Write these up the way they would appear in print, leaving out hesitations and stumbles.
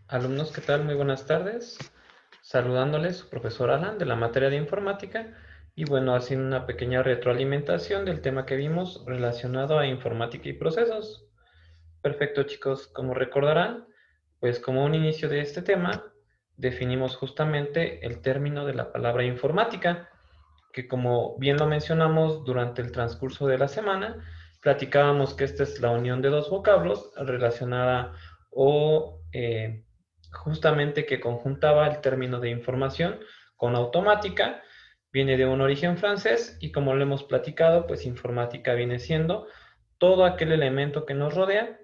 Alumnos, ¿qué tal? Muy buenas tardes. Saludándoles, su profesor Alan de la materia de informática y bueno, haciendo una pequeña retroalimentación del tema que vimos relacionado a informática y procesos. Perfecto, chicos. Como recordarán, pues como un inicio de este tema, definimos justamente el término de la palabra informática, que como bien lo mencionamos durante el transcurso de la semana, platicábamos que esta es la unión de dos vocablos relacionada o justamente que conjuntaba el término de información con automática, viene de un origen francés y como lo hemos platicado, pues informática viene siendo todo aquel elemento que nos rodea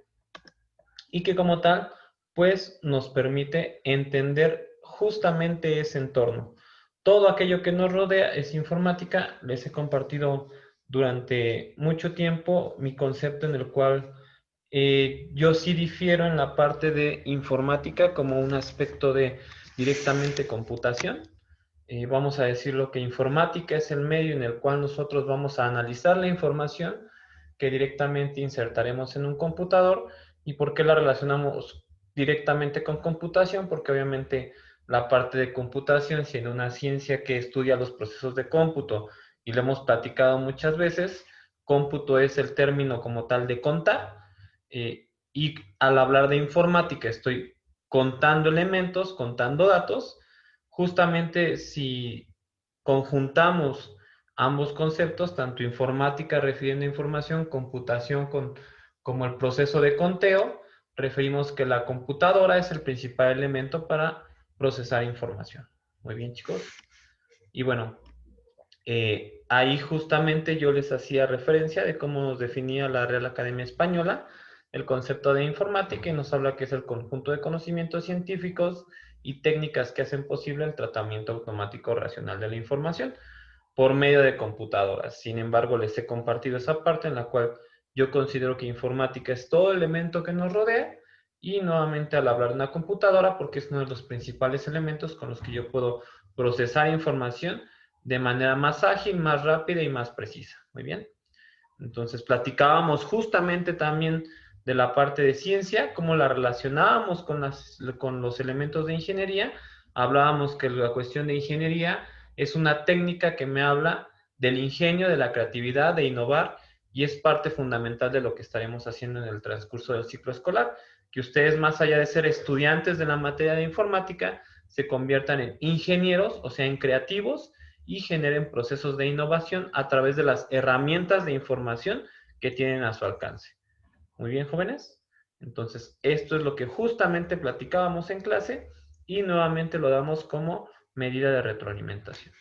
y que como tal, pues nos permite entender justamente ese entorno. Todo aquello que nos rodea es informática. Les he compartido durante mucho tiempo mi concepto en el cual yo sí difiero en la parte de informática como un aspecto de directamente computación. Vamos a decirlo que informática es el medio en el cual nosotros vamos a analizar la información que directamente insertaremos en un computador. ¿Y por qué la relacionamos directamente con computación? Porque obviamente la parte de computación, siendo una ciencia que estudia los procesos de cómputo, y lo hemos platicado muchas veces, cómputo es el término como tal de contar, y al hablar de informática estoy contando elementos, contando datos. Justamente si conjuntamos ambos conceptos, tanto informática refiriendo a información, computación como el proceso de conteo, referimos que la computadora es el principal elemento para procesar información. Muy bien, chicos. Y bueno, ahí justamente yo les hacía referencia de cómo nos definía la Real Academia Española el concepto de informática y nos habla que es el conjunto de conocimientos científicos y técnicas que hacen posible el tratamiento automático racional de la información por medio de computadoras. Sin embargo, les he compartido esa parte en la cual yo considero que informática es todo elemento que nos rodea y nuevamente al hablar de una computadora, porque es uno de los principales elementos con los que yo puedo procesar información de manera más ágil, más rápida y más precisa. Muy bien. Entonces, platicábamos justamente también de la parte de ciencia, cómo la relacionábamos con los elementos de ingeniería. Hablábamos que la cuestión de ingeniería es una técnica que me habla del ingenio, de la creatividad, de innovar, y es parte fundamental de lo que estaremos haciendo en el transcurso del ciclo escolar, que ustedes, más allá de ser estudiantes de la materia de informática, se conviertan en ingenieros, o sea, en creativos, y generen procesos de innovación a través de las herramientas de información que tienen a su alcance. Muy bien, jóvenes. Entonces, esto es lo que justamente platicábamos en clase y nuevamente lo damos como medida de retroalimentación.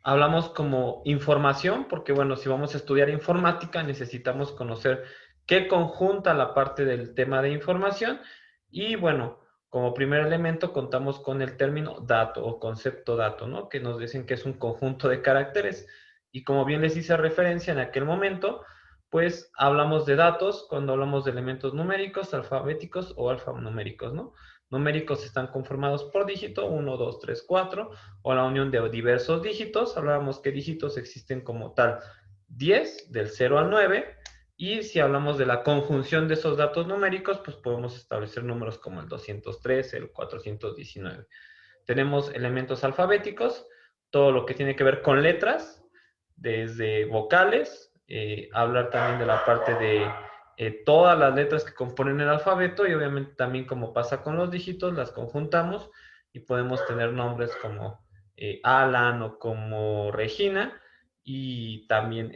Hablamos como información porque, bueno, si vamos a estudiar informática necesitamos conocer qué conjunta la parte del tema de información y, bueno, como primer elemento contamos con el término dato o concepto dato, ¿no? Que nos dicen que es un conjunto de caracteres y como bien les hice referencia en aquel momento, pues hablamos de datos cuando hablamos de elementos numéricos, alfabéticos o alfanuméricos, ¿no? Numéricos están conformados por dígito, 1, 2, 3, 4, o la unión de diversos dígitos. Hablábamos que dígitos existen como tal 10, del 0 al 9, y si hablamos de la conjunción de esos datos numéricos, pues podemos establecer números como el 213, el 419. Tenemos elementos alfabéticos, todo lo que tiene que ver con letras, desde vocales, hablar también de la parte de todas las letras que componen el alfabeto y obviamente también como pasa con los dígitos, las conjuntamos y podemos tener nombres como Alan o como Regina y también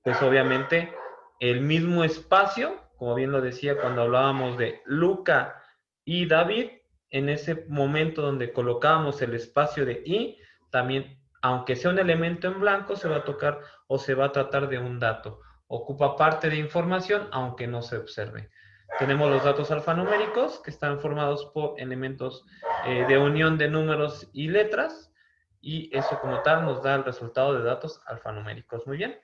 pues obviamente el mismo espacio, como bien lo decía cuando hablábamos de Luca y David, en ese momento donde colocábamos el espacio de y, también, aunque sea un elemento en blanco, se va a tocar o se va a tratar de un dato. Ocupa parte de información, aunque no se observe. Tenemos los datos alfanuméricos, que están formados por elementos de unión de números y letras, y eso como tal nos da el resultado de datos alfanuméricos. Muy bien.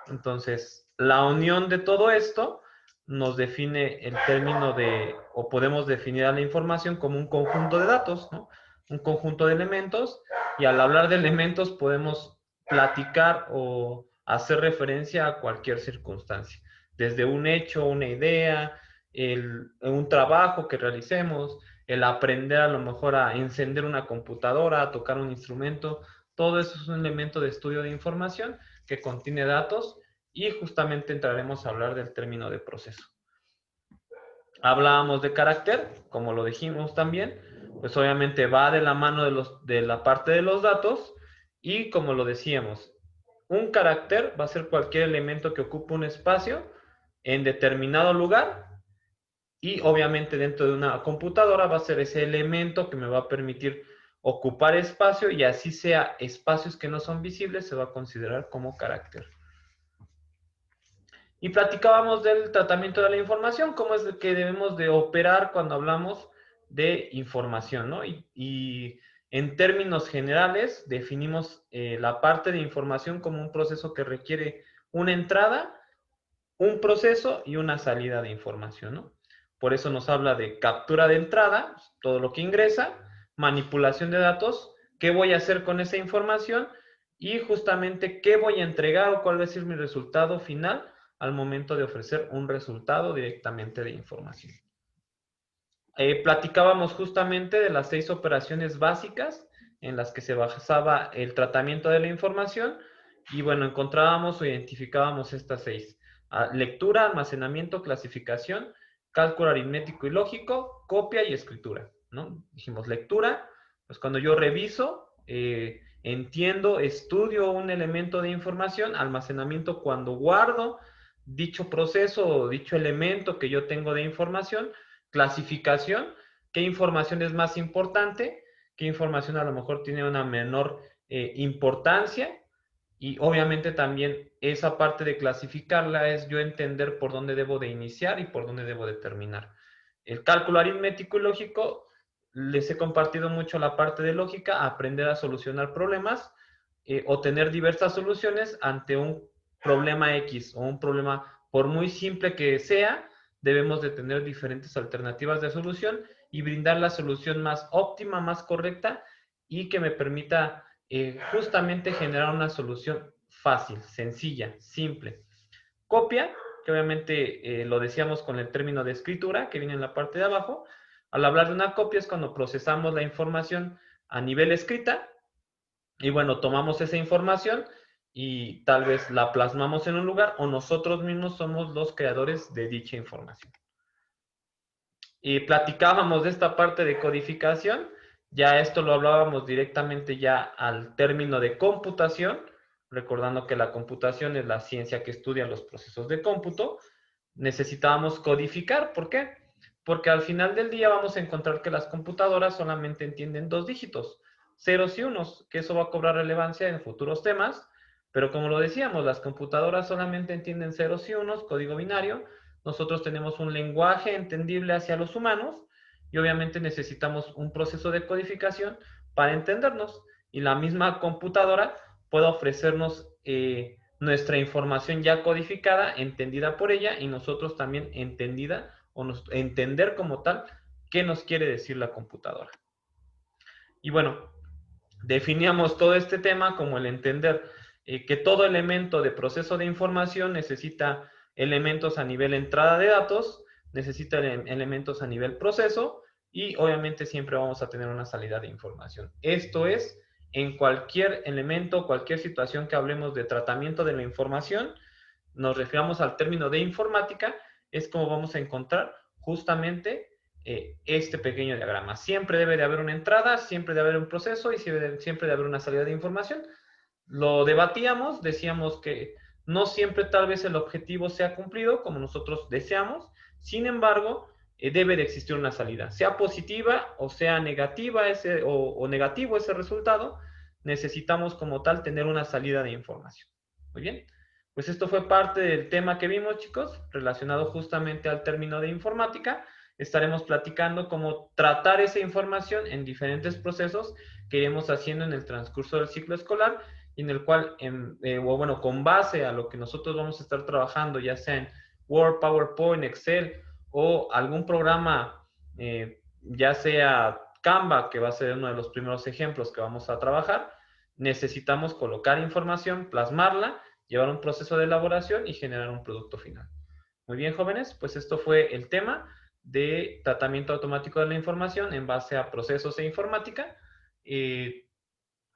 Entonces, la unión de todo esto nos define el término de, o podemos definir a la información como un conjunto de datos, ¿no? Un conjunto de elementos, y al hablar de elementos podemos platicar o hacer referencia a cualquier circunstancia, desde un hecho, una idea, un trabajo que realicemos, el aprender a lo mejor a encender una computadora, a tocar un instrumento, todo eso es un elemento de estudio de información que contiene datos y justamente entraremos a hablar del término de proceso. Hablábamos de carácter, como lo dijimos también, pues obviamente va de la mano de la parte de los datos y como lo decíamos, un carácter va a ser cualquier elemento que ocupe un espacio en determinado lugar y obviamente dentro de una computadora va a ser ese elemento que me va a permitir ocupar espacio y así sea espacios que no son visibles, se va a considerar como carácter. Y platicábamos del tratamiento de la información, cómo es que debemos de operar cuando hablamos de información, ¿no? Y en términos generales definimos la parte de información como un proceso que requiere una entrada, un proceso y una salida de información, ¿no? Por eso nos habla de captura de entrada, todo lo que ingresa, manipulación de datos, qué voy a hacer con esa información y justamente qué voy a entregar o cuál va a ser mi resultado final al momento de ofrecer un resultado directamente de información. Platicábamos justamente de las 6 operaciones básicas en las que se basaba el tratamiento de la información y bueno, encontrábamos o identificábamos estas 6. Lectura, almacenamiento, clasificación, cálculo aritmético y lógico, copia y escritura, ¿no? Dijimos lectura, pues cuando yo reviso, entiendo, estudio un elemento de información, almacenamiento cuando guardo dicho proceso o dicho elemento que yo tengo de información, clasificación, qué información es más importante, qué información a lo mejor tiene una menor importancia y obviamente también esa parte de clasificarla es yo entender por dónde debo de iniciar y por dónde debo de terminar. El cálculo aritmético y lógico, les he compartido mucho la parte de lógica, aprender a solucionar problemas o tener diversas soluciones ante un problema X o un problema, por muy simple que sea, debemos de tener diferentes alternativas de solución y brindar la solución más óptima, más correcta y que me permita justamente generar una solución fácil, sencilla, simple. Copia, que obviamente lo decíamos con el término de escritura, que viene en la parte de abajo. Al hablar de una copia es cuando procesamos la información a nivel escrita y bueno, tomamos esa información y tal vez la plasmamos en un lugar o nosotros mismos somos los creadores de dicha información. Y platicábamos de esta parte de codificación, ya esto lo hablábamos directamente ya al término de computación, recordando que la computación es la ciencia que estudia los procesos de cómputo, necesitábamos codificar, ¿por qué? Porque al final del día vamos a encontrar que las computadoras solamente entienden 2 dígitos, ceros y unos, que eso va a cobrar relevancia en futuros temas, pero como lo decíamos, las computadoras solamente entienden ceros y unos, código binario, nosotros tenemos un lenguaje entendible hacia los humanos y obviamente necesitamos un proceso de codificación para entendernos y la misma computadora pueda ofrecernos nuestra información ya codificada, entendida por ella y nosotros también entendida o entender como tal qué nos quiere decir la computadora. Y bueno, definíamos todo este tema como el entender que todo elemento de proceso de información necesita elementos a nivel entrada de datos, necesita elementos a nivel proceso y obviamente siempre vamos a tener una salida de información. Esto es, en cualquier elemento, cualquier situación que hablemos de tratamiento de la información, nos refiramos al término de informática, es como vamos a encontrar justamente este pequeño diagrama. Siempre debe de haber una entrada, siempre debe haber un proceso y siempre debe haber una salida de información. Lo debatíamos, decíamos que no siempre tal vez el objetivo sea cumplido como nosotros deseamos, sin embargo, debe de existir una salida, sea positiva o sea negativa o negativo ese resultado, necesitamos como tal tener una salida de información. Muy bien, pues esto fue parte del tema que vimos, chicos, relacionado justamente al término de informática. Estaremos platicando cómo tratar esa información en diferentes procesos que iremos haciendo en el transcurso del ciclo escolar y en el cual, bueno, con base a lo que nosotros vamos a estar trabajando, ya sea en Word, PowerPoint, Excel o algún programa, ya sea Canva, que va a ser uno de los primeros ejemplos que vamos a trabajar, necesitamos colocar información, plasmarla, llevar un proceso de elaboración y generar un producto final. Muy bien, jóvenes, pues esto fue el tema de tratamiento automático de la información en base a procesos e informática.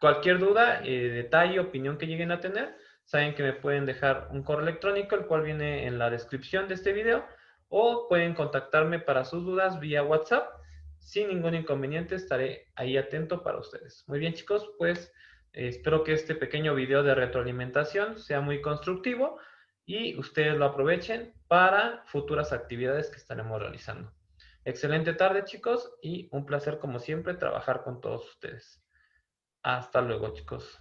Cualquier duda, detalle, opinión que lleguen a tener, saben que me pueden dejar un correo electrónico, el cual viene en la descripción de este video, o pueden contactarme para sus dudas vía WhatsApp. Sin ningún inconveniente, estaré ahí atento para ustedes. Muy bien, chicos, pues espero que este pequeño video de retroalimentación sea muy constructivo y ustedes lo aprovechen para futuras actividades que estaremos realizando. Excelente tarde, chicos, y un placer, como siempre, trabajar con todos ustedes. Hasta luego, chicos.